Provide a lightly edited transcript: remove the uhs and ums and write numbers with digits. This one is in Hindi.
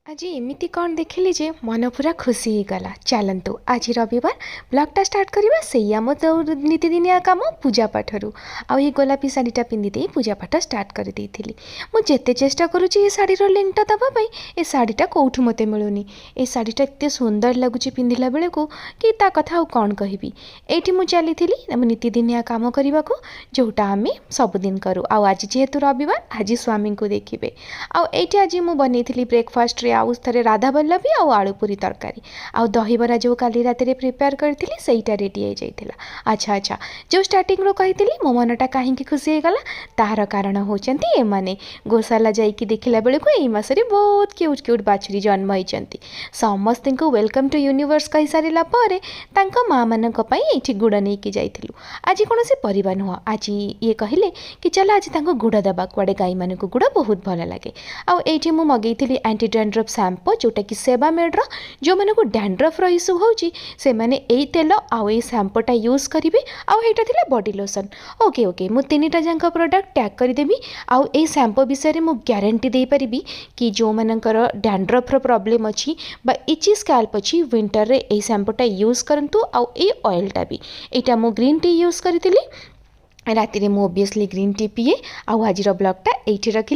आज एमिति कौन देखिली जे मन पूरा खुशी ही गला। चलतु आज रविवार ब्लॉगटा स्टार्ट करवा से आम तो नीतिदिनिया काम पूजा पाठरू आई गोलापी शाढ़ीटा पिंधि पूजा पाठ स्टार्ट कर देइथिली। मु जेते चेष्टा करुँची ए शाढ़ीर लिंकटा दबाई ए शाढ़ीटा कौठू मते मिलूनी। ए शाढ़ीटा एते सुंदर लगुच पिंधिला बेले को कि ता कथा कौन कहबी। एठी मु चली नीतिदिनिया काम करने को जोटा आम सबुदिन करूँ। आज जेहेतु रविवार आज स्वामी को देखिए। आईटी आज मु बनई ब्रेकफास्ट रे आउ थे राधा बल्लभी आउ आलू पूरी तरकारी आउ दहीबरा जो काली रात प्रिपेयर करी सहीटा रेडी हो जाता। अच्छा अच्छा जो स्टार्टिंग रो कही मो मनटा कहीं खुशी हो गला तार कारण होचंती एमाने। गोशाला जाइकी देखिला बेले को एई मासरे बहुत क्यूट क्यूट बाछुरी जन्म होइचंती। समस्त को वेलकम टू यूनिवर्स कही सारिला परे तांका माँ मानक पई एठी गुड़ नेकी जाइथिलु। आज कौन से परिवा नुह आज ये कहले कि चल आज तांको गुड़ दबा कुआडे गाई मानक गुड़ बहुत भल लगे। आउ एठी मु मगेइथिली एंटी डैंड्रफ शैम्पू जोटा कि सेवा मेड्र जो मानक डैंड्रफ इश्यू होची से माने एई तेल आउ एई शैम्पूटा यूज करिवे। आउ एटा थिला बॉडी लोशन। ओके ओके मु तीनटा जांक प्रोडक्ट टैग करदेवी। आउ एई शैम्पू विषय मु ग्यारंटी दे परिबी कि जो मानकर डैंड्रफ प्रॉब्लम अछि बा इची स्कैल्प अछि विंटर रे एई शैम्पूटा यूज करंतु। आउ एई ऑयलटा भी एटा मु ग्रीन टी यूज करथिली राति रे मु ओबियसली ग्रीन टी पिए। आउ आज ब्लॉगटा एठी रखिली।